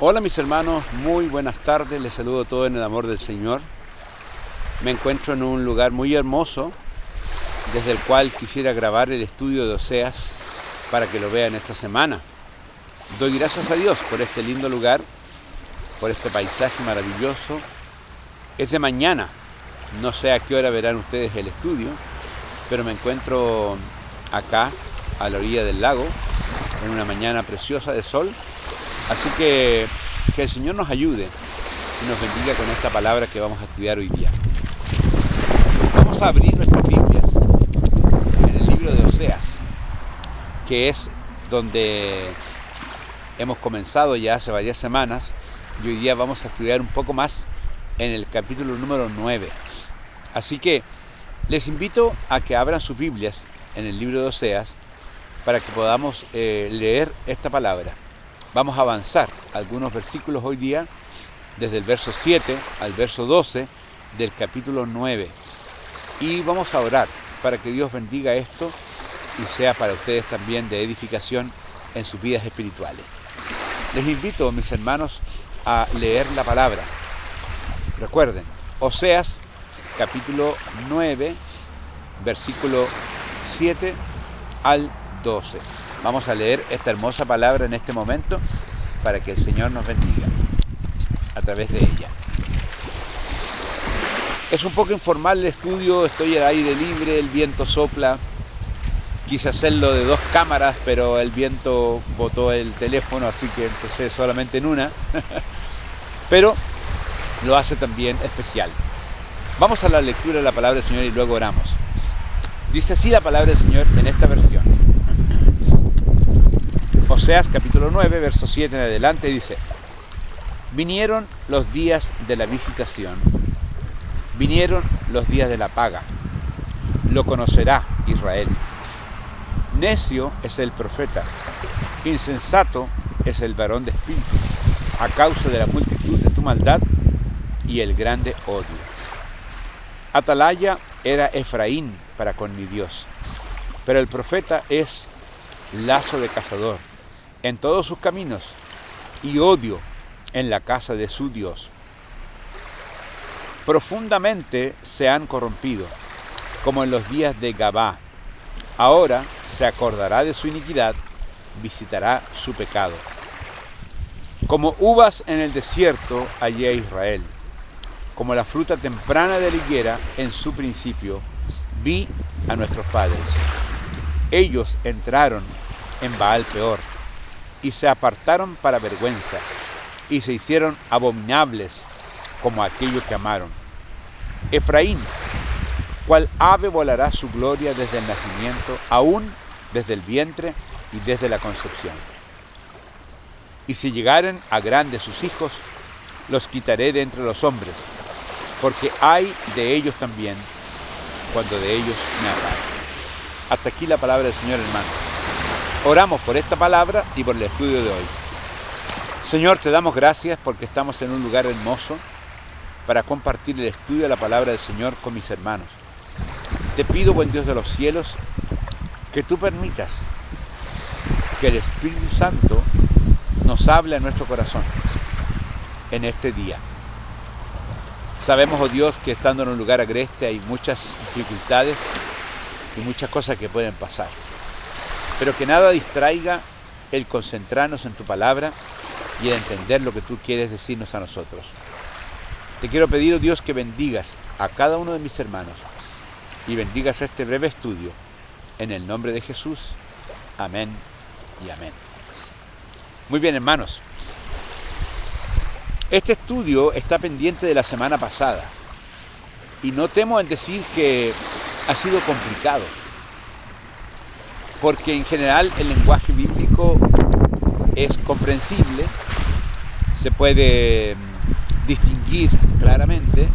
Hola mis hermanos, muy buenas tardes, les saludo a todos en el amor del Señor. Me encuentro en un lugar muy hermoso, desde el cual quisiera grabar el estudio de Oseas para que lo vean esta semana. Doy gracias a Dios por este lindo lugar, por este paisaje maravilloso. Es de mañana, no sé a qué hora verán ustedes el estudio, pero me encuentro acá, a la orilla del lago, en una mañana preciosa de sol. Así que el Señor nos ayude y nos bendiga con esta palabra que vamos a estudiar hoy día. Vamos a abrir nuestras Biblias en el libro de Oseas, que es donde hemos comenzado ya hace varias semanas, y hoy día vamos a estudiar un poco más en el capítulo número 9. Así que les invito a que abran sus Biblias en el libro de Oseas para que podamos leer esta palabra. Vamos a avanzar algunos versículos hoy día, desde el verso 7 al verso 12 del capítulo 9. Y vamos a orar para que Dios bendiga esto y sea para ustedes también de edificación en sus vidas espirituales. Les invito, mis hermanos, a leer la palabra. Recuerden, Oseas, capítulo 9, versículo 7 al 12. Vamos a leer esta hermosa palabra en este momento para que el Señor nos bendiga a través de ella. Es un poco informal el estudio, estoy al aire libre, el viento sopla. Quise hacerlo de 2 cámaras, pero el viento botó el teléfono, así que empecé solamente en una. Pero lo hace también especial. Vamos a la lectura de la palabra del Señor y luego oramos. Dice así la palabra del Señor en esta versión. Oseas capítulo 9, verso 7 en adelante dice: Vinieron los días de la visitación, vinieron los días de la paga, lo conocerá Israel. Necio es el profeta, insensato es el varón de espíritu, a causa de la multitud de tu maldad y el grande odio. Atalaya era Efraín para con mi Dios, pero el profeta es lazo de cazador en todos sus caminos y odio en la casa de su Dios. Profundamente se han corrompido, como en los días de Gabá. Ahora se acordará de su iniquidad, visitará su pecado. Como uvas en el desierto hallé a Israel, como la fruta temprana de la higuera en su principio, vi a nuestros padres. Ellos entraron en Baal Peor, y se apartaron para vergüenza, y se hicieron abominables como aquellos que amaron. Efraín, cual ave volará su gloria desde el nacimiento, aún desde el vientre y desde la concepción. Y si llegaren a grandes sus hijos, los quitaré de entre los hombres, porque hay de ellos también, cuando de ellos me apare. Hasta aquí la palabra del Señor, hermano. Oramos por esta palabra y por el estudio de hoy. Señor, te damos gracias porque estamos en un lugar hermoso para compartir el estudio de la palabra del Señor con mis hermanos. Te pido, buen Dios de los cielos, que tú permitas que el Espíritu Santo nos hable a nuestro corazón en este día. Sabemos, oh Dios, que estando en un lugar agreste hay muchas dificultades y muchas cosas que pueden pasar. Pero que nada distraiga el concentrarnos en tu palabra y el entender lo que tú quieres decirnos a nosotros. Te quiero pedir, oh Dios, que bendigas a cada uno de mis hermanos y bendigas este breve estudio. En el nombre de Jesús. Amén y amén. Muy bien, hermanos. Este estudio está pendiente de la semana pasada y no temo en decir que ha sido complicado, porque en general el lenguaje bíblico es comprensible, se puede distinguir claramente,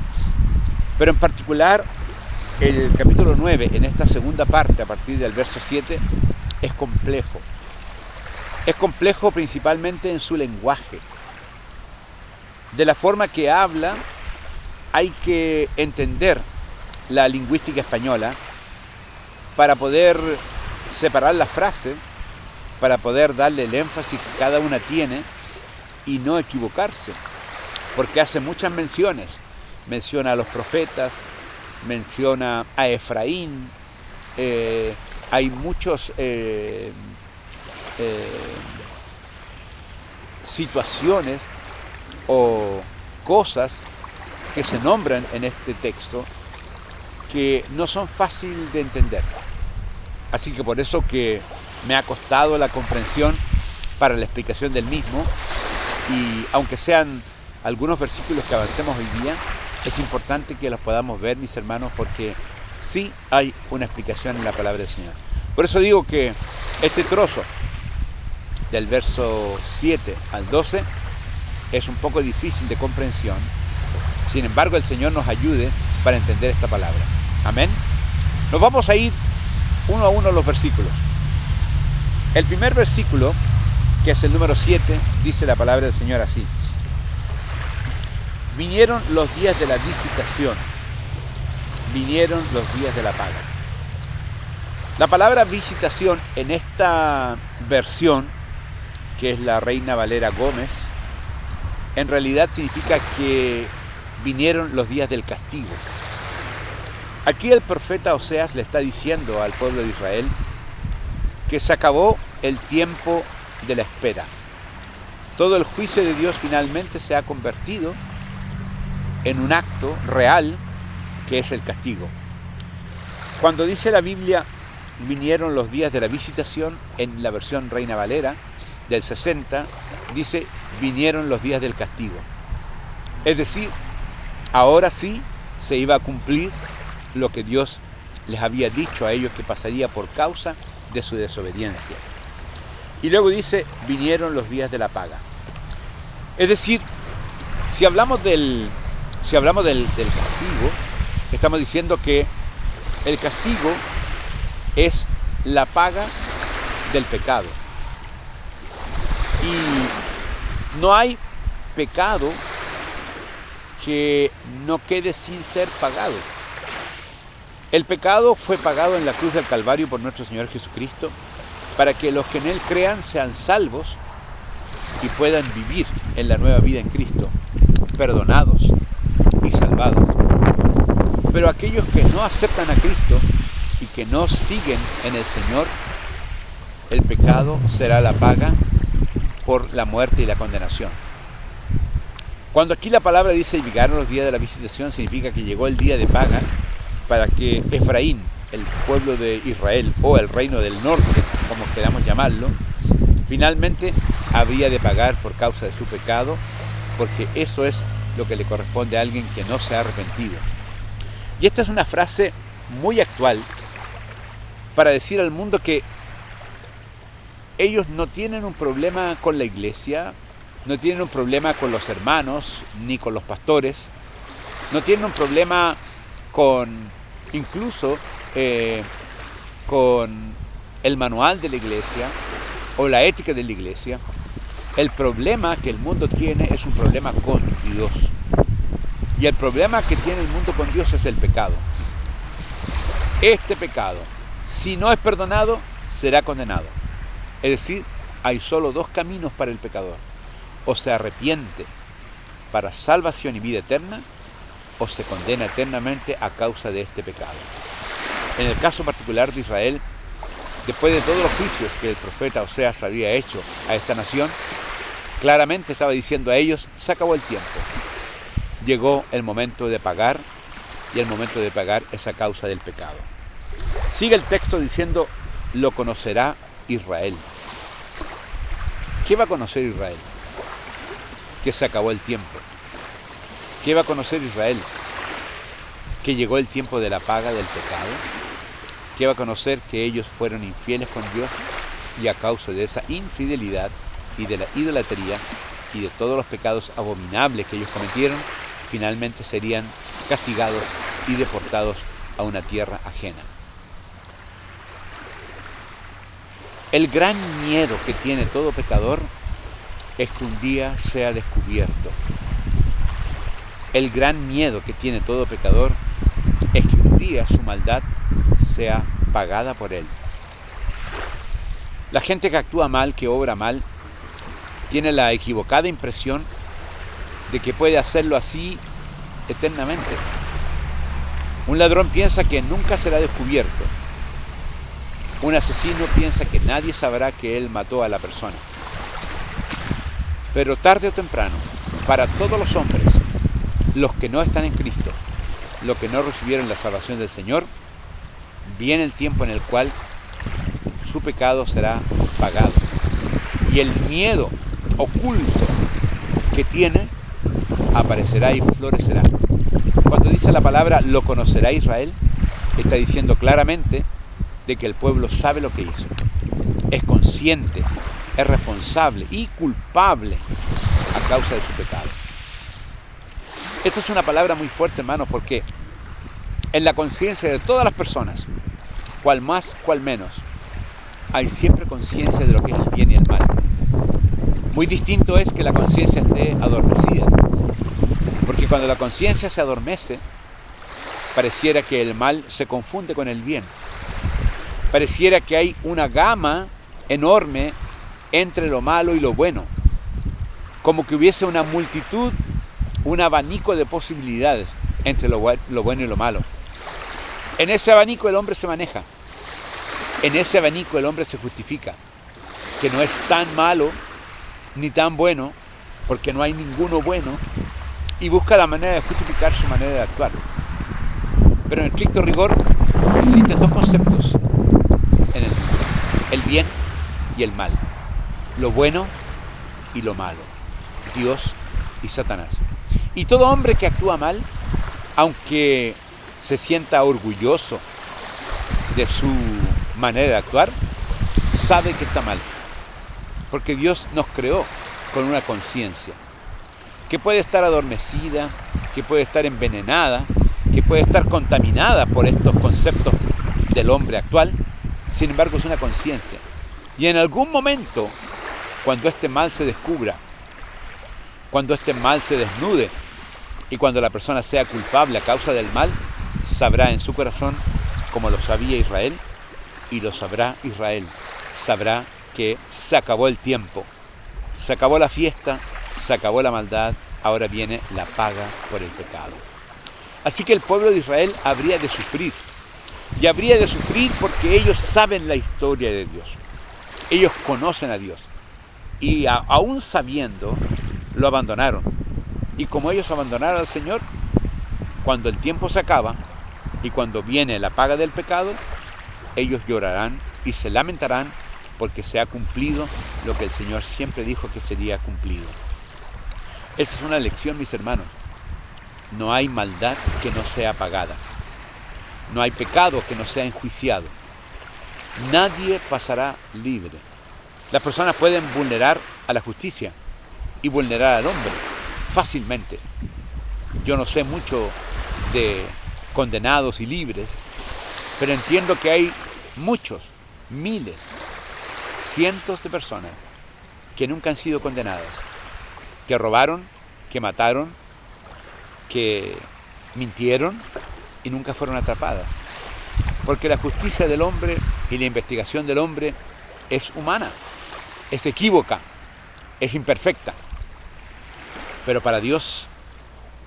pero en particular el capítulo 9, en esta segunda parte, a partir del verso 7, es complejo. Es complejo principalmente en su lenguaje. De la forma que habla, hay que entender la lingüística española para poder separar la frase, para poder darle el énfasis que cada una tiene y no equivocarse, porque hace muchas menciones. Menciona a los profetas, menciona a Efraín, hay muchas situaciones o cosas que se nombran en este texto que no son fáciles de entender. Así que por eso que me ha costado la comprensión para la explicación del mismo, y aunque sean algunos versículos que avancemos hoy día, es importante que los podamos ver, mis hermanos, porque sí hay una explicación en la palabra del Señor. Por eso digo que este trozo del verso 7 al 12 es un poco difícil de comprensión. Sin embargo, el Señor nos ayude para entender esta palabra. Amén. Nos vamos a ir uno a uno los versículos. El primer versículo, que es el número 7, dice la palabra del Señor así: vinieron los días de la visitación, vinieron los días de la paga. La palabra visitación en esta versión, que es la Reina Valera Gómez, en realidad significa que vinieron los días del castigo. Aquí el profeta Oseas le está diciendo al pueblo de Israel que se acabó el tiempo de la espera. Todo el juicio de Dios finalmente se ha convertido en un acto real, que es el castigo. Cuando dice la Biblia vinieron los días de la visitación, en la versión Reina Valera del 60 dice vinieron los días del castigo. Es decir, ahora sí se iba a cumplir lo que Dios les había dicho a ellos que pasaría por causa de su desobediencia. Y luego dice vinieron los días de la paga. Es decir, si hablamos del castigo, estamos diciendo que el castigo es la paga del pecado. Y no hay pecado que no quede sin ser pagado. El pecado fue pagado en la cruz del Calvario por nuestro Señor Jesucristo, para que los que en Él crean sean salvos y puedan vivir en la nueva vida en Cristo, perdonados y salvados. Pero aquellos que no aceptan a Cristo y que no siguen en el Señor, el pecado será la paga por la muerte y la condenación. Cuando aquí la palabra dice llegaron los días de la visitación, significa que llegó el día de paga para que Efraín, el pueblo de Israel, o el reino del norte, como queramos llamarlo, finalmente habría de pagar por causa de su pecado, porque eso es lo que le corresponde a alguien que no se ha arrepentido. Y esta es una frase muy actual para decir al mundo que ellos no tienen un problema con la iglesia, no tienen un problema con los hermanos, ni con los pastores, no tienen un problema incluso con el manual de la iglesia o la ética de la iglesia. El problema que el mundo tiene es un problema con Dios. Y el problema que tiene el mundo con Dios es el pecado. Este pecado, si no es perdonado, será condenado. Es decir, hay solo dos caminos para el pecador: o se arrepiente para salvación y vida eterna, o se condena eternamente a causa de este pecado. En el caso particular de Israel, después de todos los juicios que el profeta Oseas había hecho a esta nación, claramente estaba diciendo a ellos: se acabó el tiempo. Llegó el momento de pagar, y el momento de pagar es a causa del pecado. Sigue el texto diciendo: lo conocerá Israel. ¿Qué va a conocer Israel? Que se acabó el tiempo. ¿Qué va a conocer Israel? Que llegó el tiempo de la paga del pecado. ¿Qué va a conocer? Que ellos fueron infieles con Dios, y a causa de esa infidelidad y de la idolatría y de todos los pecados abominables que ellos cometieron, finalmente serían castigados y deportados a una tierra ajena. El gran miedo que tiene todo pecador es que un día sea descubierto. El gran miedo que tiene todo pecador es que un día su maldad sea pagada por él. La gente que actúa mal, que obra mal, tiene la equivocada impresión de que puede hacerlo así eternamente. Un ladrón piensa que nunca será descubierto. Un asesino piensa que nadie sabrá que él mató a la persona. Pero tarde o temprano, para todos los hombres, los que no están en Cristo, los que no recibieron la salvación del Señor, viene el tiempo en el cual su pecado será pagado. Y el miedo oculto que tiene aparecerá y florecerá. Cuando dice la palabra lo conocerá Israel, está diciendo claramente de que el pueblo sabe lo que hizo. Es consciente, es responsable y culpable a causa de su pecado. Esta es una palabra muy fuerte, hermanos, porque en la conciencia de todas las personas, cual más, cual menos, hay siempre conciencia de lo que es el bien y el mal. Muy distinto es que la conciencia esté adormecida, porque cuando la conciencia se adormece, pareciera que el mal se confunde con el bien. Pareciera que hay una gama enorme entre lo malo y lo bueno, como que hubiese una multitud, un abanico de posibilidades entre lo bueno y lo malo. En ese abanico el hombre se maneja, en ese abanico el hombre se justifica, que no es tan malo ni tan bueno, porque no hay ninguno bueno, y busca la manera de justificar su manera de actuar. Pero en estricto rigor existen dos conceptos en el mundo: el bien y el mal, lo bueno y lo malo, Dios y Satanás. Y todo hombre que actúa mal, aunque se sienta orgulloso de su manera de actuar, sabe que está mal, porque Dios nos creó con una conciencia que puede estar adormecida, que puede estar envenenada, que puede estar contaminada por estos conceptos del hombre actual. Sin embargo, es una conciencia. Y en algún momento, cuando este mal se descubra, cuando este mal se desnude y cuando la persona sea culpable a causa del mal, sabrá en su corazón, como lo sabía Israel, y lo sabrá Israel, sabrá que se acabó el tiempo, se acabó la fiesta, se acabó la maldad, ahora viene la paga por el pecado. Así que el pueblo de Israel habría de sufrir, y habría de sufrir porque ellos saben la historia de Dios, ellos conocen a Dios, y aún sabiendo, lo abandonaron. Y como ellos abandonaron al Señor, cuando el tiempo se acaba y cuando viene la paga del pecado, ellos llorarán y se lamentarán porque se ha cumplido lo que el Señor siempre dijo que sería cumplido. Esa es una lección, mis hermanos. No hay maldad que no sea pagada. No hay pecado que no sea enjuiciado. Nadie pasará libre. Las personas pueden vulnerar a la justicia y vulnerar al hombre fácilmente. Yo no sé mucho de condenados y libres, pero entiendo que hay muchos, miles, cientos de personas que nunca han sido condenadas, que robaron, que mataron, que mintieron y nunca fueron atrapadas. Porque la justicia del hombre y la investigación del hombre es humana, es equívoca, es imperfecta. Pero para Dios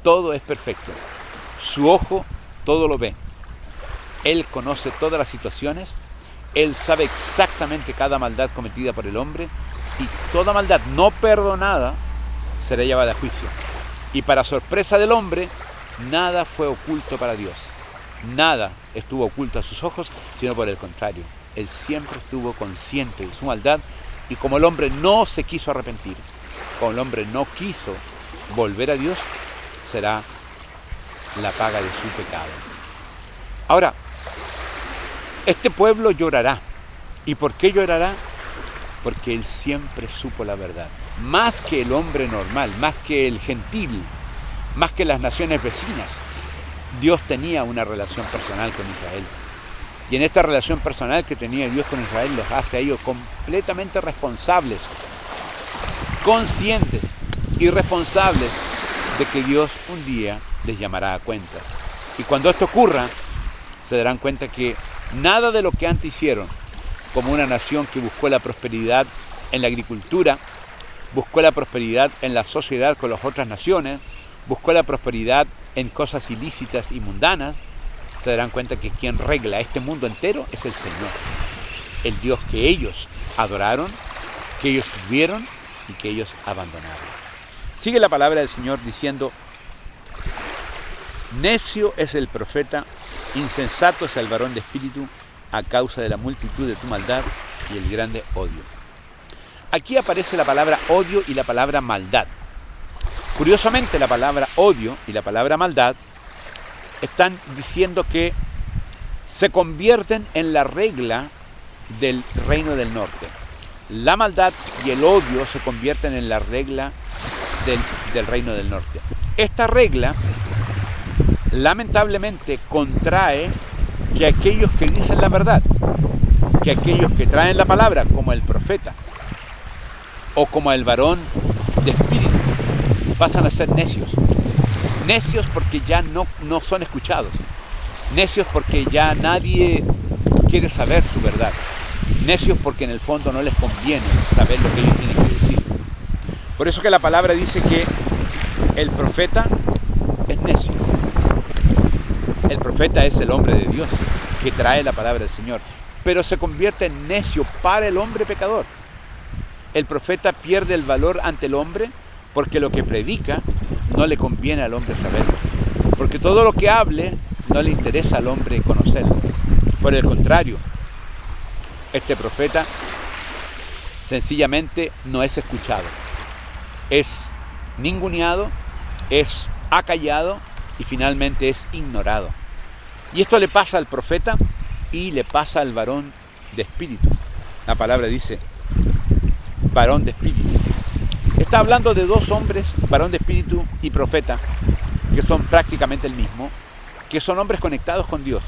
todo es perfecto. Su ojo todo lo ve. Él conoce todas las situaciones. Él sabe exactamente cada maldad cometida por el hombre, y toda maldad no perdonada será llevada a juicio. Y para sorpresa del hombre, nada fue oculto para Dios. Nada estuvo oculto a sus ojos, sino por el contrario. Él siempre estuvo consciente de su maldad, y como el hombre no se quiso arrepentir, como el hombre no quiso volver a Dios, será la paga de su pecado. Ahora, este pueblo llorará. ¿Y por qué llorará? Porque él siempre supo la verdad. Más que el hombre normal, más que el gentil, más que las naciones vecinas, Dios tenía una relación personal con Israel. Y en esta relación personal que tenía Dios con Israel, los hace a ellos completamente responsables, conscientes y responsables de que Dios un día les llamará a cuentas. Y cuando esto ocurra, se darán cuenta que nada de lo que antes hicieron, como una nación que buscó la prosperidad en la agricultura, buscó la prosperidad en la sociedad con las otras naciones, buscó la prosperidad en cosas ilícitas y mundanas, se darán cuenta que quien regla este mundo entero es el Señor, el Dios que ellos adoraron, que ellos sirvieron y que ellos abandonaron. Sigue la palabra del Señor diciendo: necio es el profeta, insensato es el varón de espíritu, a causa de la multitud de tu maldad y el grande odio. Aquí aparece la palabra odio y la palabra maldad. Curiosamente, la palabra odio y la palabra maldad están diciendo que se convierten en la regla del reino del norte. La maldad y el odio se convierten en la regla del reino del norte. Esta regla, lamentablemente, contrae que aquellos que dicen la verdad, que aquellos que traen la palabra, como el profeta o como el varón de espíritu, pasan a ser necios. Necios porque ya no son escuchados. Necios porque ya nadie quiere saber su verdad. Necios porque en el fondo no les conviene saber lo que ellos tienen que decir. Por eso que la palabra dice que el profeta es necio. El profeta es el hombre de Dios que trae la palabra del Señor, pero se convierte en necio para el hombre pecador. El profeta pierde el valor ante el hombre porque lo que predica no le conviene al hombre saberlo, porque todo lo que hable no le interesa al hombre conocerlo. Por el contrario, este profeta sencillamente no es escuchado, es ninguneado, es acallado y finalmente es ignorado. Y esto le pasa al profeta y le pasa al varón de espíritu. La palabra dice varón de espíritu. Está hablando de dos hombres, varón de espíritu y profeta, que son prácticamente el mismo, que son hombres conectados con Dios.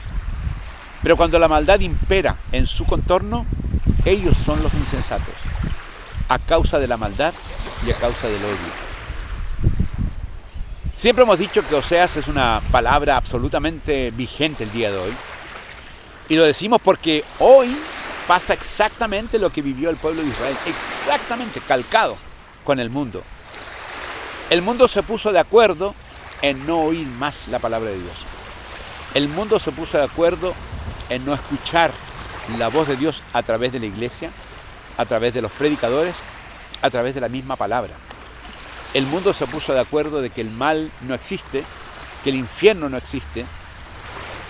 Pero cuando la maldad impera en su contorno, ellos son los insensatos, a causa de la maldad y a causa del odio. Siempre hemos dicho que Oseas es una palabra absolutamente vigente el día de hoy. Y lo decimos porque hoy pasa exactamente lo que vivió el pueblo de Israel, exactamente calcado con el mundo. El mundo se puso de acuerdo en no oír más la palabra de Dios. El mundo se puso de acuerdo en no escuchar la voz de Dios a través de la iglesia, a través de los predicadores, a través de la misma palabra. El mundo se puso de acuerdo de que el mal no existe, que el infierno no existe,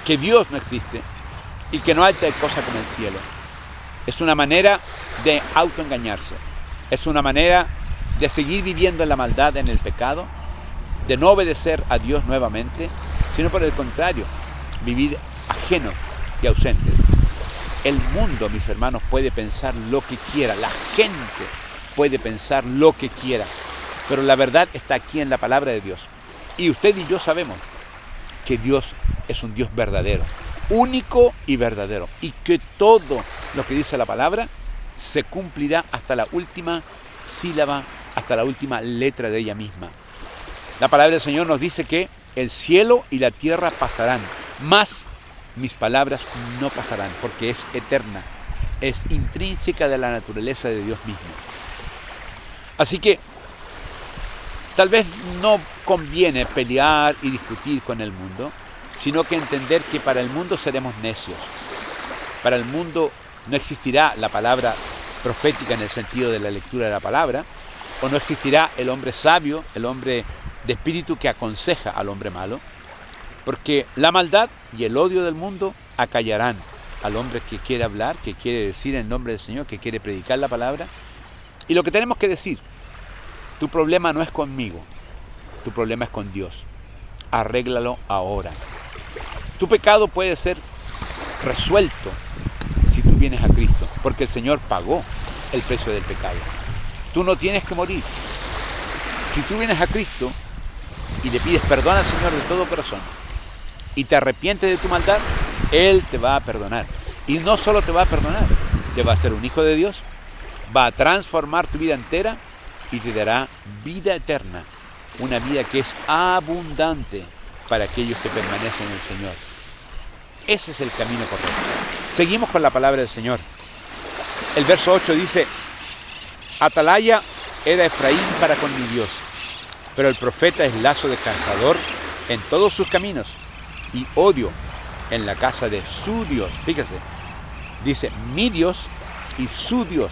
que Dios no existe y que no hay tal cosa como el cielo. Es una manera de autoengañarse. Es una manera de seguir viviendo en la maldad, en el pecado, de no obedecer a Dios nuevamente, sino por el contrario, vivir ajenos y ausentes. El mundo, mis hermanos, puede pensar lo que quiera, la gente puede pensar lo que quiera, pero la verdad está aquí en la palabra de Dios. Y usted y yo sabemos que Dios es un Dios verdadero, único y verdadero, y que todo lo que dice la palabra se cumplirá hasta la última sílaba, hasta la última letra de ella misma. La palabra del Señor nos dice que el cielo y la tierra pasarán, mas mis palabras no pasarán, porque es eterna, es intrínseca de la naturaleza de Dios mismo. Así que tal vez no conviene pelear y discutir con el mundo, sino que entender que para el mundo seremos necios. Para el mundo no existirá la palabra profética en el sentido de la lectura de la palabra, o no existirá el hombre sabio, el hombre de espíritu que aconseja al hombre malo, porque la maldad y el odio del mundo acallarán al hombre que quiere hablar, que quiere decir en nombre del Señor, que quiere predicar la palabra. Y lo que tenemos que decir: tu problema no es conmigo, tu problema es con Dios. Arréglalo ahora. Tu pecado puede ser resuelto si tú vienes a Cristo, porque el Señor pagó el precio del pecado. Tú no tienes que morir. Si tú vienes a Cristo y le pides perdón al Señor de todo corazón y te arrepientes de tu maldad, Él te va a perdonar. Y no solo te va a perdonar, te va a hacer un hijo de Dios, va a transformar tu vida entera y te dará vida eterna, una vida que es abundante para aquellos que permanecen en el Señor. Ese es el camino correcto. Seguimos con la palabra del Señor. El verso 8 dice: Atalaya era Efraín para con mi Dios, pero el profeta es lazo de cazador en todos sus caminos y odio en la casa de su Dios. Fíjese, dice mi Dios y su Dios.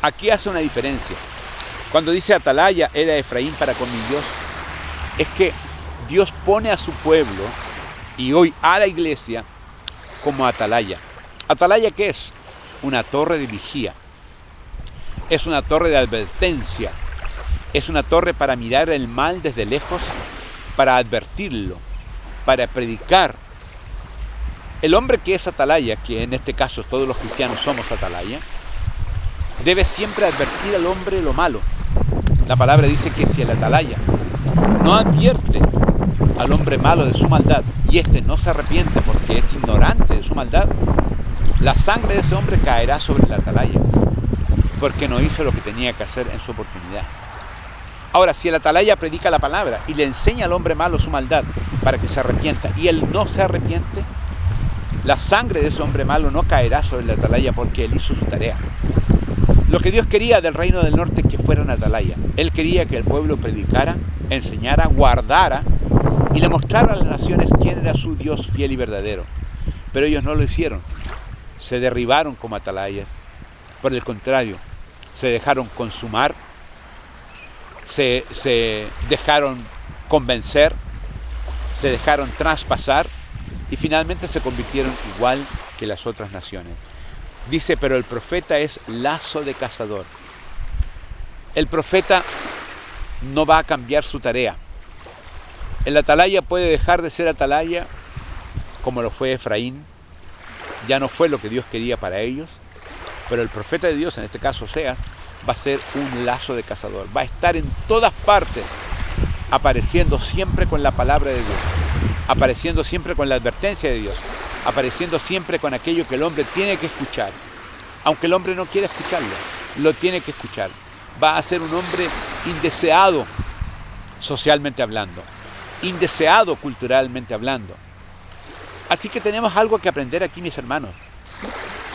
Aquí hace una diferencia. Cuando dice atalaya era Efraín para con mi Dios, es que Dios pone a su pueblo y hoy a la iglesia como atalaya. ¿Atalaya qué es? Una torre de vigía. Es una torre de advertencia. Es una torre para mirar el mal desde lejos, para advertirlo, para predicar. El hombre que es atalaya, que en este caso todos los cristianos somos atalaya, debe siempre advertir al hombre lo malo. La palabra dice que si el atalaya no advierte al hombre malo de su maldad y éste no se arrepiente porque es ignorante de su maldad, la sangre de ese hombre caerá sobre el atalaya porque no hizo lo que tenía que hacer en su oportunidad. Ahora, si el atalaya predica la palabra y le enseña al hombre malo su maldad para que se arrepienta y él no se arrepiente, la sangre de ese hombre malo no caerá sobre el atalaya porque él hizo su tarea. Lo que Dios quería del reino del norte es que fueran atalaya. Él quería que el pueblo predicara, enseñara, guardara y le mostrara a las naciones quién era su Dios fiel y verdadero. Pero ellos no lo hicieron. Se derribaron como atalayas. Por el contrario, se dejaron consumar, se dejaron convencer, se dejaron traspasar y finalmente se convirtieron igual que las otras naciones. Dice, pero el profeta es lazo de cazador. El profeta no va a cambiar su tarea. El atalaya puede dejar de ser atalaya como lo fue Efraín. Ya no fue lo que Dios quería para ellos. Pero el profeta de Dios, en este caso Oseas, va a ser un lazo de cazador. Va a estar en todas partes, apareciendo siempre con la palabra de Dios, apareciendo siempre con la advertencia de Dios, apareciendo siempre con aquello que el hombre tiene que escuchar. Aunque el hombre no quiera escucharlo, lo tiene que escuchar. Va a ser un hombre indeseado socialmente hablando, indeseado culturalmente hablando. Así que tenemos algo que aprender aquí, mis hermanos.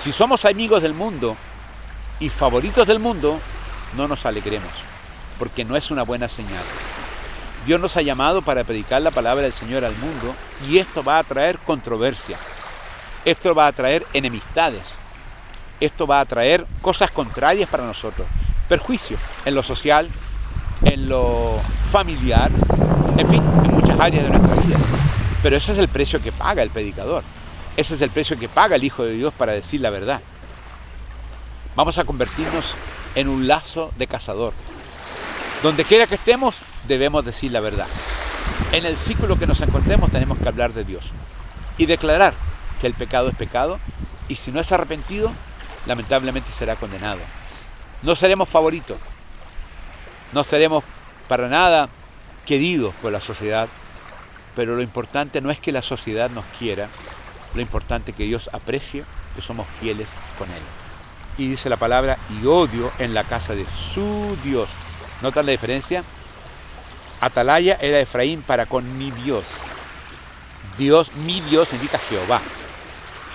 Si somos amigos del mundo y favoritos del mundo, no nos alegremos, porque no es una buena señal. Dios nos ha llamado para predicar la palabra del Señor al mundo y esto va a traer controversia. Esto va a traer enemistades. Esto va a traer cosas contrarias para nosotros. Perjuicio en lo social, en lo familiar, en fin, en muchas áreas de nuestra vida. Pero ese es el precio que paga el predicador. Ese es el precio que paga el Hijo de Dios para decir la verdad. Vamos a convertirnos en un lazo de cazador. Donde quiera que estemos, debemos decir la verdad. En el círculo que nos encontremos, tenemos que hablar de Dios y declarar que el pecado es pecado y si no es arrepentido, lamentablemente será condenado. No seremos favoritos, no seremos para nada queridos por la sociedad, pero lo importante no es que la sociedad nos quiera, lo importante es que Dios aprecie que somos fieles con Él. Y dice la palabra, y odio en la casa de su Dios. ¿Notan la diferencia? Atalaya era Efraín para con mi Dios. Dios, mi Dios significa Jehová.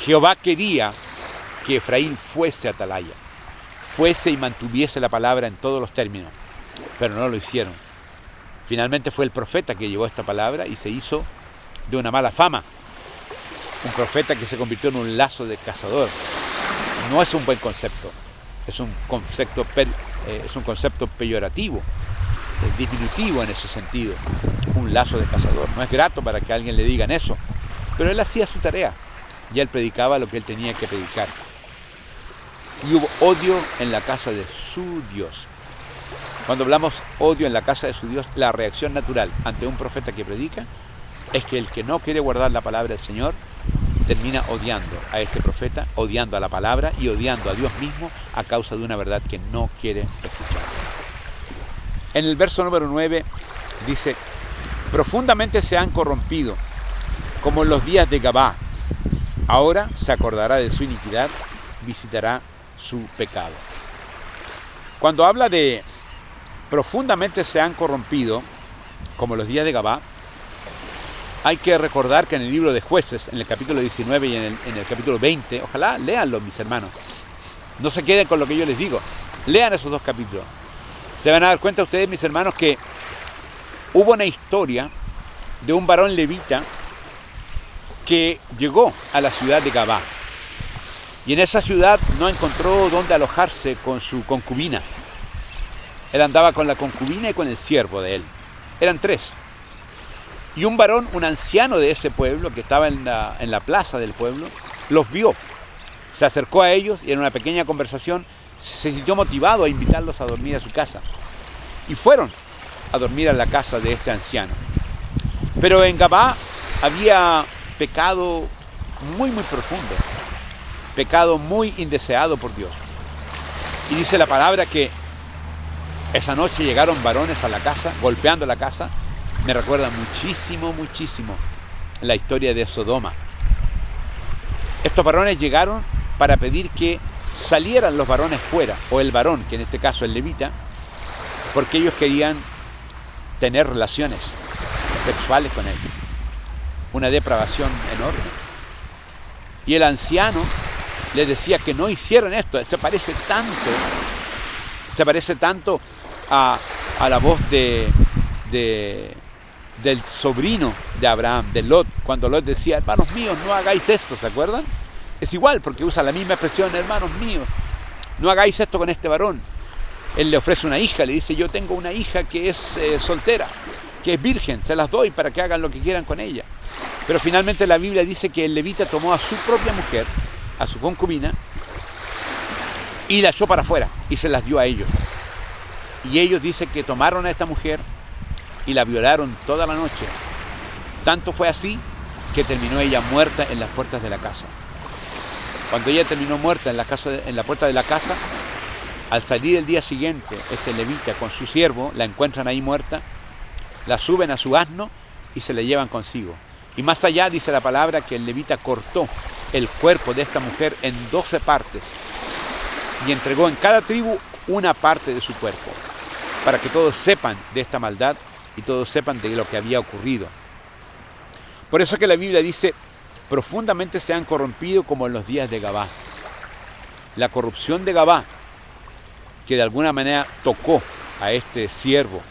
Jehová quería que Efraín fuese atalaya, fuese y mantuviese la palabra en todos los términos, pero no lo hicieron. Finalmente fue el profeta que llevó esta palabra y se hizo de una mala fama. Un profeta que se convirtió en un lazo de cazador. No es un buen concepto, es un concepto peyorativo, diminutivo en ese sentido. Un lazo de cazador. No es grato para que a alguien le digan eso, pero él hacía su tarea y él predicaba lo que él tenía que predicar. Y hubo odio en la casa de su Dios. Cuando hablamos odio en la casa de su Dios, la reacción natural ante un profeta que predica es que el que no quiere guardar la palabra del Señor termina odiando a este profeta, odiando a la palabra y odiando a Dios mismo a causa de una verdad que no quiere escuchar. En el verso número 9 dice, profundamente se han corrompido, como en los días de Gabá. Ahora se acordará de su iniquidad, visitará su pecado. Cuando habla de profundamente se han corrompido, como los días de Gabá, hay que recordar que en el libro de Jueces, en el capítulo 19 y en el capítulo 20, ojalá léanlo, mis hermanos, no se queden con lo que yo les digo, Lean esos 2 capítulos. Se van a dar cuenta ustedes, mis hermanos, que hubo una historia de un varón levita que llegó a la ciudad de Gabá. Y en esa ciudad no encontró dónde alojarse con su concubina. Él andaba con la concubina y con el siervo de él. Eran 3. Y un varón, un anciano de ese pueblo, que estaba en la plaza del pueblo, los vio. Se acercó a ellos y en una pequeña conversación se sintió motivado a invitarlos a dormir a su casa. Y fueron a dormir a la casa de este anciano. Pero en Gabá había pecado muy, muy profundo. Pecado muy indeseado por Dios. Y dice la palabra que esa noche llegaron varones a la casa, golpeando la casa. Me recuerda muchísimo, muchísimo la historia de Sodoma. Estos varones llegaron para pedir que salieran los varones fuera, o el varón, que en este caso es levita, porque ellos querían tener relaciones sexuales con él. Una depravación enorme. Y el anciano les decía que no hicieran esto. Se parece tanto a la voz del sobrino de Abraham, de Lot, cuando Lot decía, hermanos míos, no hagáis esto, ¿se acuerdan? Es igual, porque usa la misma expresión, hermanos míos, no hagáis esto con este varón. Él le ofrece una hija, le dice, yo tengo una hija que es soltera, que es virgen, se las doy para que hagan lo que quieran con ella. Pero finalmente la Biblia dice que el levita tomó a su propia mujer, a su concubina, y la echó para afuera, y se las dio a ellos. Y ellos dicen que tomaron a esta mujer y la violaron toda la noche. Tanto fue así que terminó ella muerta en las puertas de la casa. Cuando ella terminó muerta en la puerta de la casa, al salir el día siguiente, este levita con su siervo, la encuentran ahí muerta, la suben a su asno y se la llevan consigo. Y más allá dice la palabra que el levita cortó el cuerpo de esta mujer en 12 partes y entregó en cada tribu una parte de su cuerpo, para que todos sepan de esta maldad y todos sepan de lo que había ocurrido. Por eso que la Biblia dice, profundamente se han corrompido como en los días de Gabá. La corrupción de Gabá, que de alguna manera tocó a este siervo,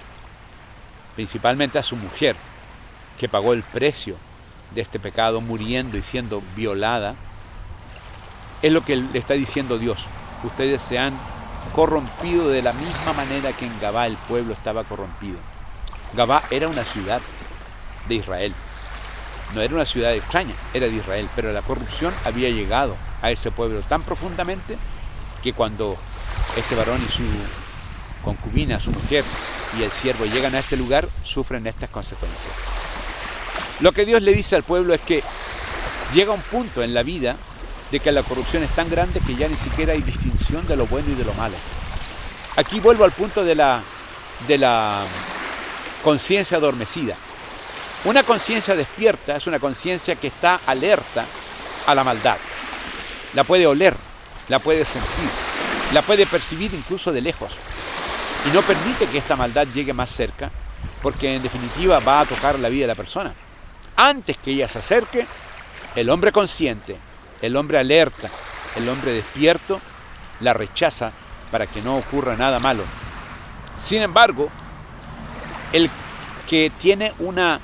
principalmente a su mujer, que pagó el precio de este pecado muriendo y siendo violada, es lo que le está diciendo Dios. Ustedes se han corrompido de la misma manera que en Gabá el pueblo estaba corrompido. Gabá era una ciudad de Israel. No era una ciudad extraña, era de Israel, pero la corrupción había llegado a ese pueblo tan profundamente que cuando este varón y su concubina, su mujer y el siervo llegan a este lugar, sufren estas consecuencias. Lo que Dios le dice al pueblo es que llega un punto en la vida de que la corrupción es tan grande que ya ni siquiera hay distinción de lo bueno y de lo malo. Aquí vuelvo al punto de la conciencia adormecida. Una conciencia despierta es una conciencia que está alerta a la maldad. La puede oler, la puede sentir, la puede percibir incluso de lejos. Y no permite que esta maldad llegue más cerca, porque en definitiva va a tocar la vida de la persona. Antes que ella se acerque, el hombre consciente, el hombre alerta, el hombre despierto, la rechaza para que no ocurra nada malo. Sin embargo, el que tiene una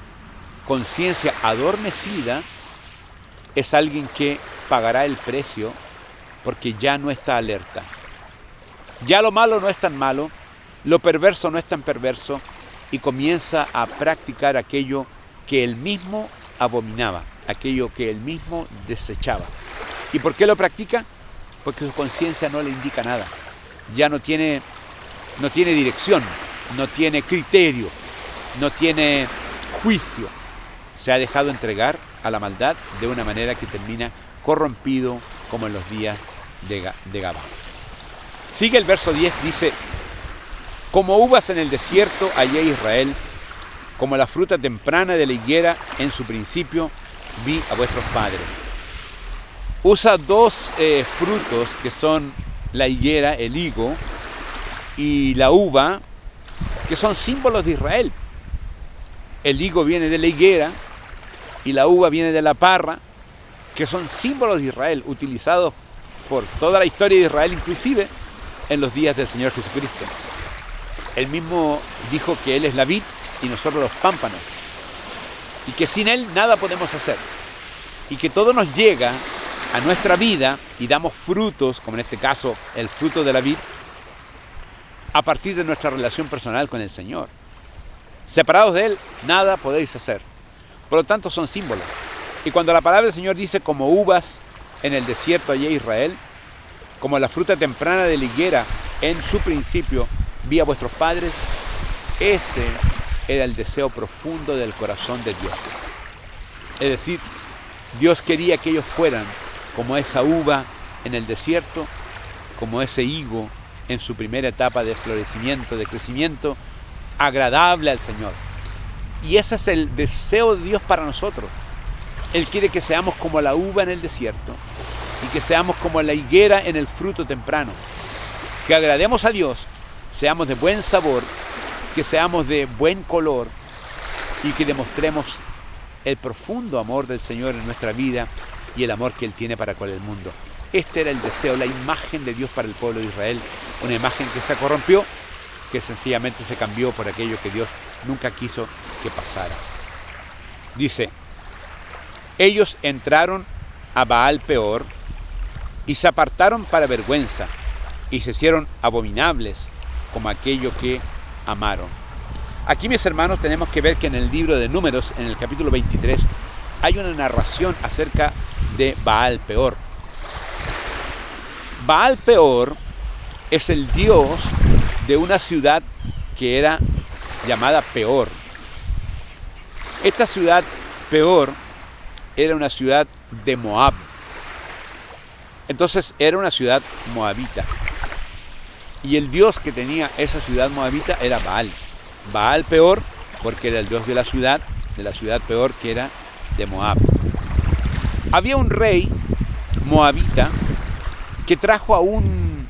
conciencia adormecida es alguien que pagará el precio porque ya no está alerta. Ya lo malo no es tan malo, lo perverso no es tan perverso y comienza a practicar aquello que él mismo abominaba, aquello que él mismo desechaba. ¿Y por qué lo practica? Porque su conciencia no le indica nada. Ya no tiene dirección, no tiene criterio, no tiene juicio. Se ha dejado entregar a la maldad de una manera que termina corrompido como en los días de Gabá. Sigue el verso 10, dice, como uvas en el desierto hallé Israel, como la fruta temprana de la higuera en su principio vi a vuestros padres. Usa dos frutos que son la higuera, el higo, y la uva, que son símbolos de Israel. El higo viene de la higuera y la uva viene de la parra, que son símbolos de Israel, utilizados por toda la historia de Israel, inclusive en los días del Señor Jesucristo. Él mismo dijo que Él es la vid y nosotros los pámpanos, y que sin Él nada podemos hacer, y que todo nos llega a nuestra vida y damos frutos, como en este caso el fruto de la vid, a partir de nuestra relación personal con el Señor. Separados de Él, nada podéis hacer. Por lo tanto, son símbolos. Y cuando la palabra del Señor dice, como uvas en el desierto allá Israel, como la fruta temprana de la higuera en su principio vi a vuestros padres, ese era el deseo profundo del corazón de Dios. Es decir, Dios quería que ellos fueran como esa uva en el desierto, como ese higo en su primera etapa de florecimiento, de crecimiento, agradable al Señor. Y ese es el deseo de Dios para nosotros. Él quiere que seamos como la uva en el desierto y que seamos como la higuera en el fruto temprano. Que agrademos a Dios, seamos de buen sabor, que seamos de buen color y que demostremos el profundo amor del Señor en nuestra vida y el amor que Él tiene para con el mundo. Este era el deseo, la imagen de Dios para el pueblo de Israel, una imagen que se corrompió, que sencillamente se cambió por aquello que Dios nunca quiso que pasara. Dice, ellos entraron a Baal Peor y se apartaron para vergüenza y se hicieron abominables como aquello que amaron. Aquí, mis hermanos, tenemos que ver que en el libro de Números, en el capítulo 23, hay una narración acerca de Baal Peor. Baal Peor es el dios de una ciudad que era llamada Peor. Esta ciudad Peor era una ciudad de Moab. Entonces era una ciudad moabita. Y el dios que tenía esa ciudad moabita era Baal. Baal Peor, porque era el dios de la ciudad Peor, que era de Moab. Había un rey moabita que trajo a un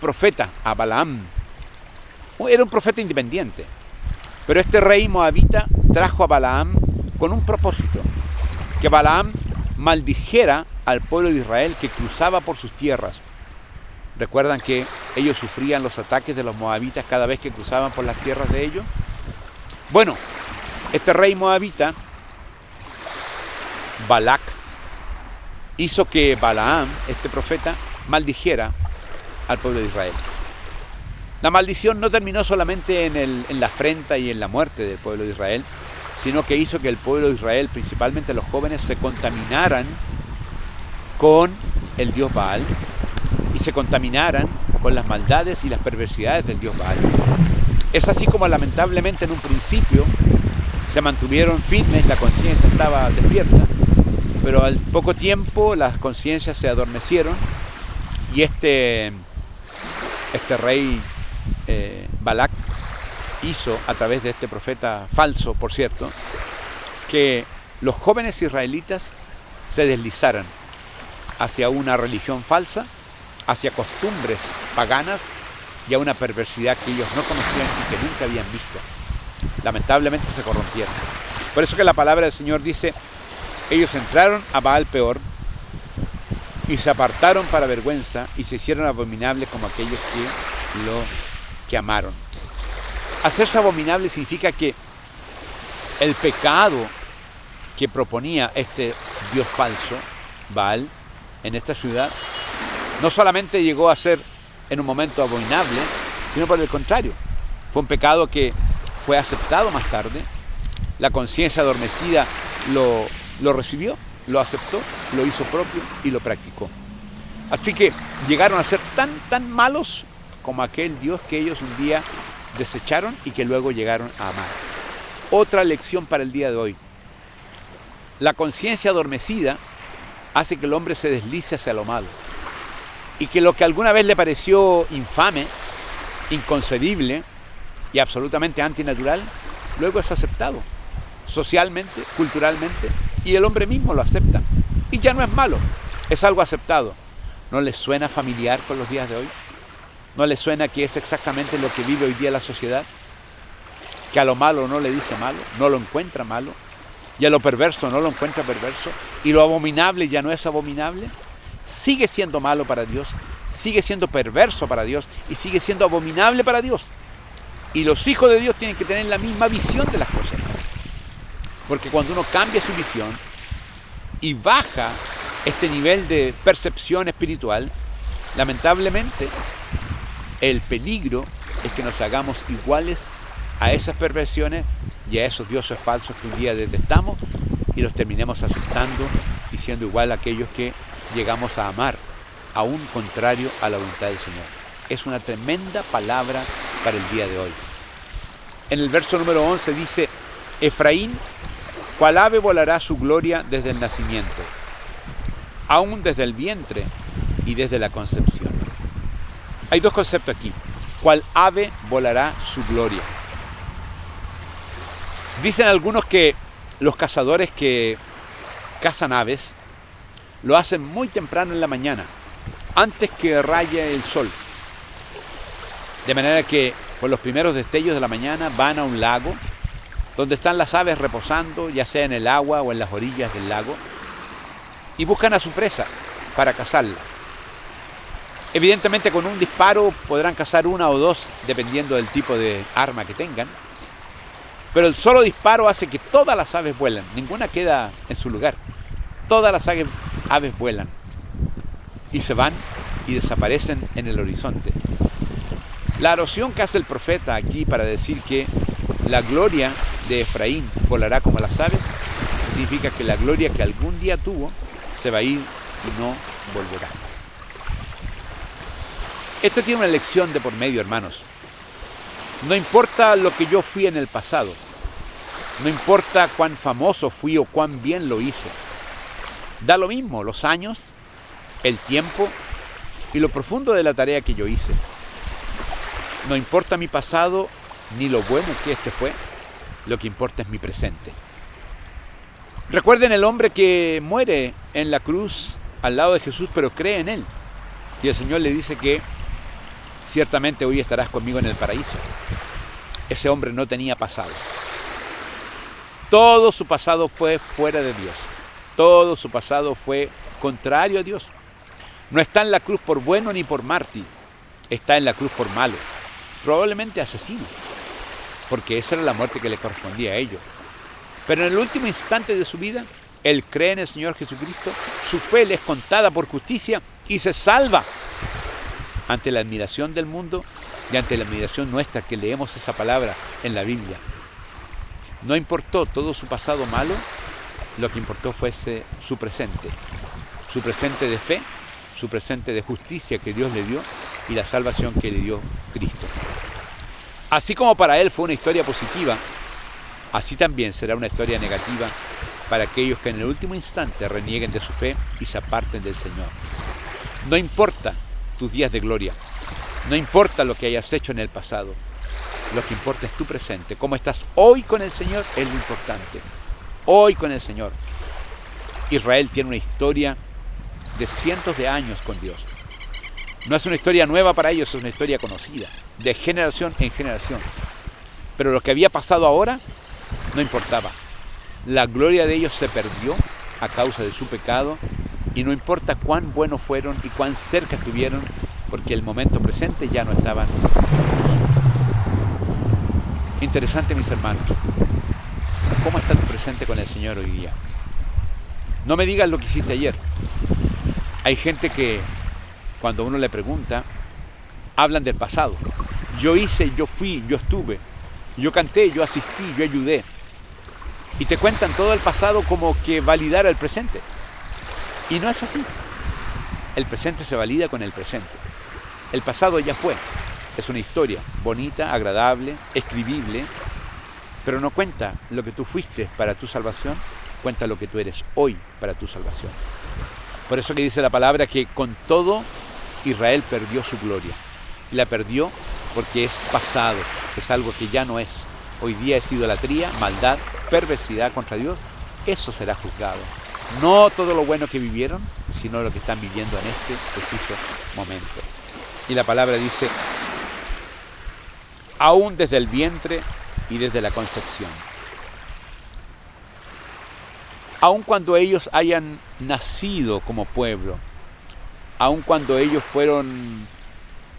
profeta, a Balaam. Era un profeta independiente. Pero este rey moabita trajo a Balaam con un propósito: que Balaam maldijera al pueblo de Israel que cruzaba por sus tierras. ¿Recuerdan que ellos sufrían los ataques de los moabitas cada vez que cruzaban por las tierras de ellos? Bueno, este rey moabita, Balac, hizo que Balaam, este profeta, maldijera al pueblo de Israel. La maldición no terminó solamente en la afrenta y en la muerte del pueblo de Israel, sino que hizo que el pueblo de Israel, principalmente los jóvenes, se contaminaran con el dios Baal y se contaminaran con las maldades y las perversidades del dios Baal. Es así como lamentablemente en un principio se mantuvieron firmes, la conciencia estaba despierta, pero al poco tiempo las conciencias se adormecieron y este rey Balac hizo, a través de este profeta falso, por cierto, que los jóvenes israelitas se deslizaran hacia una religión falsa, hacia costumbres paganas y a una perversidad que ellos no conocían y que nunca habían visto. Lamentablemente se corrompieron. Por eso que la palabra del Señor dice, ellos entraron a Baal Peor y se apartaron para vergüenza y se hicieron abominables como aquellos que amaron. Hacerse abominable significa que el pecado que proponía este dios falso, Baal, en esta ciudad, no solamente llegó a ser en un momento abominable, sino por el contrario, fue un pecado que fue aceptado más tarde. La conciencia adormecida lo recibió, lo aceptó, lo hizo propio y lo practicó. Así que llegaron a ser tan malos como aquel Dios que ellos un día desecharon y que luego llegaron a amar. Otra lección para el día de hoy. La conciencia adormecida hace que el hombre se deslice hacia lo malo. Y que lo que alguna vez le pareció infame, inconcebible y absolutamente antinatural, luego es aceptado socialmente, culturalmente, y el hombre mismo lo acepta. Y ya no es malo, es algo aceptado. ¿No les suena familiar con los días de hoy? ¿No les suena que es exactamente lo que vive hoy día la sociedad? Que a lo malo no le dice malo, no lo encuentra malo, y a lo perverso no lo encuentra perverso, y lo abominable ya no es abominable. Sigue siendo malo para Dios, sigue siendo perverso para Dios y sigue siendo abominable para Dios. Y los hijos de Dios tienen que tener la misma visión de las cosas. Porque cuando uno cambia su visión y baja este nivel de percepción espiritual, lamentablemente el peligro es que nos hagamos iguales a esas perversiones y a esos dioses falsos que un día detestamos y los terminemos aceptando y siendo igual a aquellos que llegamos a amar, aún contrario a la voluntad del Señor. Es una tremenda palabra para el día de hoy. En el verso número 11 dice: Efraín, cual ave volará su gloria desde el nacimiento, aún desde el vientre y desde la concepción. Hay dos conceptos aquí. ¿Cuál ave volará su gloria? Dicen algunos que los cazadores que cazan aves lo hacen muy temprano en la mañana, antes que raye el sol. De manera que con los primeros destellos de la mañana van a un lago donde están las aves reposando, ya sea en el agua o en las orillas del lago, y buscan a su presa para cazarla. Evidentemente con un disparo podrán cazar una o dos, dependiendo del tipo de arma que tengan, pero el solo disparo hace que todas las aves vuelan, ninguna queda en su lugar. Todas las aves vuelan y se van y desaparecen en el horizonte. La alusión que hace el profeta aquí para decir que la gloria de Efraín volará como las aves, significa que la gloria que algún día tuvo se va a ir y no volverá. Esto tiene una lección de por medio, hermanos. No importa lo que yo fui en el pasado, no importa cuán famoso fui o cuán bien lo hice, da lo mismo los años, el tiempo y lo profundo de la tarea que yo hice. No importa mi pasado ni lo bueno que este fue, lo que importa es mi presente. Recuerden el hombre que muere en la cruz al lado de Jesús, pero cree en él. Y el Señor le dice que ciertamente hoy estarás conmigo en el paraíso. Ese hombre no tenía pasado. Todo su pasado fue fuera de Dios. Todo su pasado fue contrario a Dios. No está en la cruz por bueno ni por mártir. Está en la cruz por malo. Probablemente asesino, porque esa era la muerte que le correspondía a ellos. Pero en el último instante de su vida, él cree en el Señor Jesucristo, su fe le es contada por justicia y se salva ante la admiración del mundo y ante la admiración nuestra que leemos esa palabra en la Biblia. No importó todo su pasado malo, lo que importó fue su presente de fe, su presente de justicia que Dios le dio y la salvación que le dio Cristo. Así como para él fue una historia positiva, así también será una historia negativa para aquellos que en el último instante renieguen de su fe y se aparten del Señor. No importa tus días de gloria, no importa lo que hayas hecho en el pasado, lo que importa es tu presente. Cómo estás hoy con el Señor es lo importante. Hoy con el Señor. Israel tiene una historia de cientos de años con Dios. No es una historia nueva para ellos, es una historia conocida, de generación en generación. Pero lo que había pasado ahora no importaba. La gloria de ellos se perdió a causa de su pecado y no importa cuán buenos fueron y cuán cerca estuvieron, porque el momento presente ya no estaban. Interesante, mis hermanos. ¿Cómo está tu presente con el Señor hoy día? No me digas lo que hiciste ayer. Hay gente que cuando uno le pregunta, hablan del pasado. Yo hice, yo fui, yo estuve, yo canté, yo asistí, yo ayudé. Y te cuentan todo el pasado como que validara el presente. Y no es así. El presente se valida con el presente. El pasado ya fue. Es una historia bonita, agradable, escribible, pero no cuenta lo que tú fuiste para tu salvación, cuenta lo que tú eres hoy para tu salvación. Por eso que dice la palabra que con todo Israel perdió su gloria. Y la perdió porque es pasado, es algo que ya no es. Hoy día es idolatría, maldad, perversidad contra Dios. Eso será juzgado. No todo lo bueno que vivieron, sino lo que están viviendo en este preciso momento. Y la palabra dice, aún desde el vientre y desde la concepción. Aun cuando ellos hayan nacido como pueblo, aun cuando ellos fueron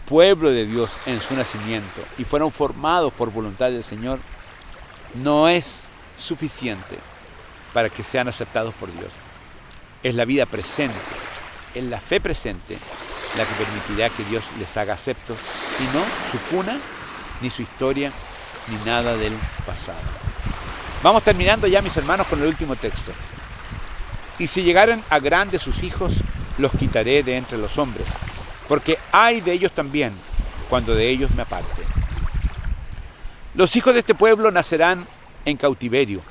pueblo de Dios en su nacimiento y fueron formados por voluntad del Señor, no es suficiente para que sean aceptados por Dios. Es la vida presente, es la fe presente la que permitirá que Dios les haga aceptos, y no su cuna, ni su historia, ni nada del pasado. Vamos terminando ya, mis hermanos, con el último texto. Y si llegaren a grandes sus hijos, los quitaré de entre los hombres, porque hay de ellos también, cuando de ellos me aparte. Los hijos de este pueblo nacerán en cautiverio,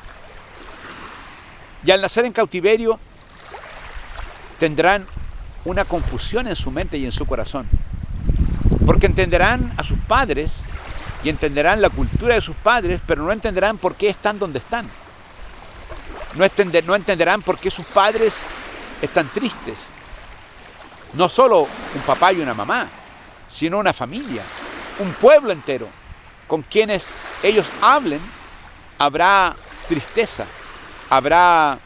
y al nacer en cautiverio tendrán una confusión en su mente y en su corazón, porque entenderán a sus padres y entenderán la cultura de sus padres, pero no entenderán por qué están donde están. No entenderán por qué sus padres están tristes. No solo un papá y una mamá, sino una familia, un pueblo entero. Con quienes ellos hablen, habrá tristeza, habrá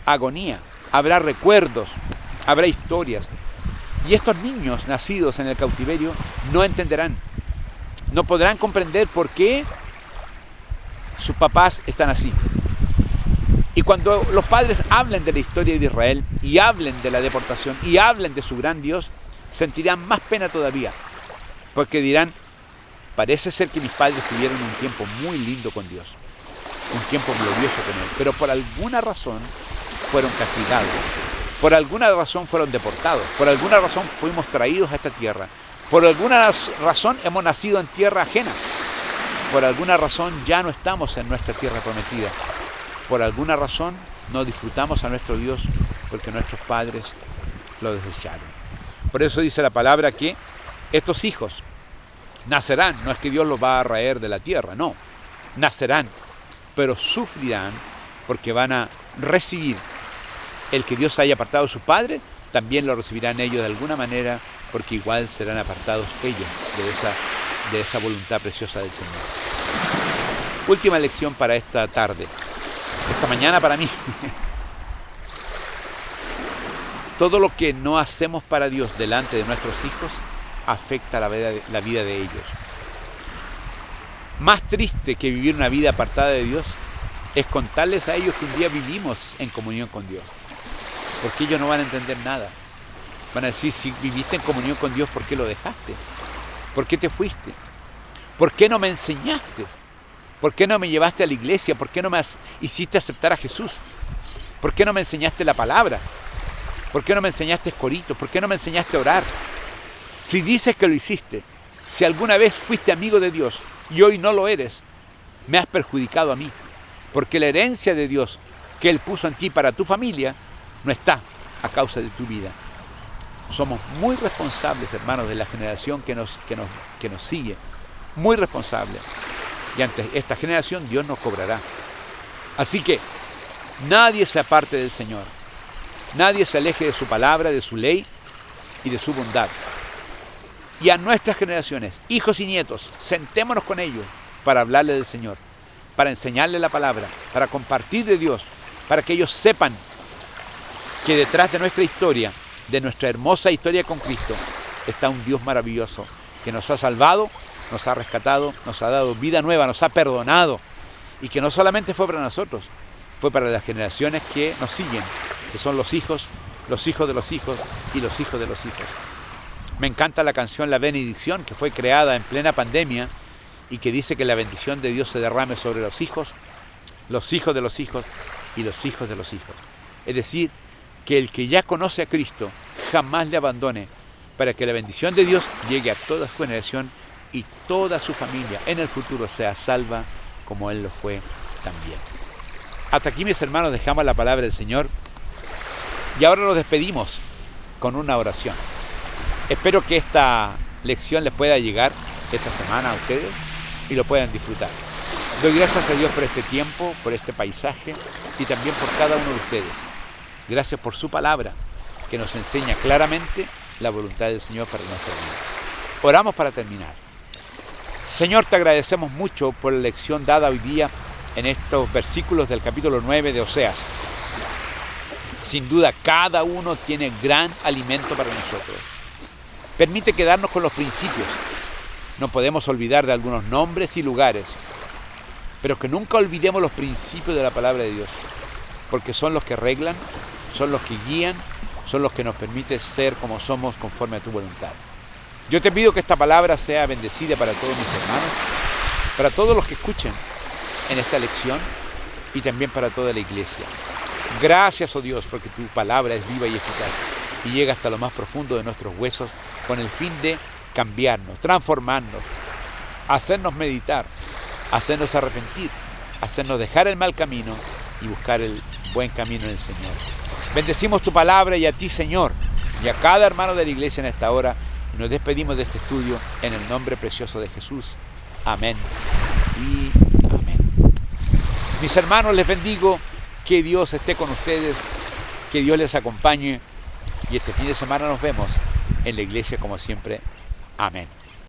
agonía, habrá recuerdos, habrá historias. Y estos niños nacidos en el cautiverio no entenderán, no podrán comprender por qué sus papás están así. Y cuando los padres hablen de la historia de Israel y hablen de la deportación y hablen de su gran Dios, sentirán más pena todavía, porque dirán: parece ser que mis padres tuvieron un tiempo muy lindo con Dios, un tiempo glorioso con Él, pero por alguna razón fueron castigados, por alguna razón fueron deportados, por alguna razón fuimos traídos a esta tierra, por alguna razón hemos nacido en tierra ajena, por alguna razón ya no estamos en nuestra tierra prometida, por alguna razón no disfrutamos a nuestro Dios porque nuestros padres lo desecharon. Por eso dice la palabra que estos hijos nacerán, no es que Dios los va a raer de la tierra, no, nacerán, pero sufrirán porque van a recibir el que Dios haya apartado de sus padres, también lo recibirán ellos de alguna manera, porque igual serán apartados ellos de esa voluntad preciosa del Señor. Última lección para esta tarde, esta mañana para mí. Todo lo que no hacemos para Dios delante de nuestros hijos afecta la vida de ellos. Más triste que vivir una vida apartada de Dios es contarles a ellos que un día vivimos en comunión con Dios, porque ellos no van a entender nada. Van a decir: si viviste en comunión con Dios, ¿por qué lo dejaste? ¿Por qué te fuiste? ¿Por qué no me enseñaste? ¿Por qué no me llevaste a la iglesia? ¿Por qué no me hiciste aceptar a Jesús? ¿Por qué no me enseñaste la palabra? ¿Por qué no me enseñaste escoritos? ¿Por qué no me enseñaste a orar? Si dices que lo hiciste, si alguna vez fuiste amigo de Dios y hoy no lo eres, me has perjudicado a mí, porque la herencia de Dios que Él puso en ti para tu familia no está a causa de tu vida. Somos muy responsables, hermanos, de la generación que nos sigue, muy responsables. Y ante esta generación Dios nos cobrará. Así que nadie se aparte del Señor, nadie se aleje de su palabra, de su ley y de su bondad. Y a nuestras generaciones, hijos y nietos, sentémonos con ellos para hablarle del Señor, para enseñarle la palabra, para compartir de Dios, para que ellos sepan que detrás de nuestra historia, de nuestra hermosa historia con Cristo, está un Dios maravilloso que nos ha salvado, nos ha rescatado, nos ha dado vida nueva, nos ha perdonado, y que no solamente fue para nosotros, fue para las generaciones que nos siguen, que son los hijos de los hijos y los hijos de los hijos. Me encanta la canción La Benedicción, que fue creada en plena pandemia y que dice que la bendición de Dios se derrame sobre los hijos de los hijos y los hijos de los hijos. Es decir, que el que ya conoce a Cristo jamás le abandone, para que la bendición de Dios llegue a toda su generación y toda su familia en el futuro sea salva como Él lo fue también. Hasta aquí, mis hermanos, dejamos la palabra del Señor y ahora nos despedimos con una oración. Espero que esta lección les pueda llegar esta semana a ustedes y lo puedan disfrutar. Doy gracias a Dios por este tiempo, por este paisaje y también por cada uno de ustedes. Gracias por su palabra, que nos enseña claramente la voluntad del Señor para nuestra vida. Oramos para terminar. Señor, te agradecemos mucho por la lección dada hoy día en estos versículos del capítulo 9 de Oseas. Sin duda, cada uno tiene gran alimento para nosotros. Permite quedarnos con los principios. No podemos olvidar de algunos nombres y lugares, pero que nunca olvidemos los principios de la palabra de Dios, porque son los que arreglan, son los que guían, son los que nos permiten ser como somos conforme a tu voluntad. Yo te pido que esta palabra sea bendecida para todos mis hermanos, para todos los que escuchen en esta lección y también para toda la iglesia. Gracias, oh Dios, porque tu palabra es viva y eficaz y llega hasta lo más profundo de nuestros huesos con el fin de cambiarnos, transformarnos, hacernos meditar, hacernos arrepentir, hacernos dejar el mal camino y buscar el buen camino en el Señor. Bendecimos tu palabra y a ti, Señor, y a cada hermano de la iglesia en esta hora. Y nos despedimos de este estudio en el nombre precioso de Jesús. Amén y amén. Mis hermanos, les bendigo. Que Dios esté con ustedes, que Dios les acompañe. Y este fin de semana nos vemos en la iglesia como siempre. Amén.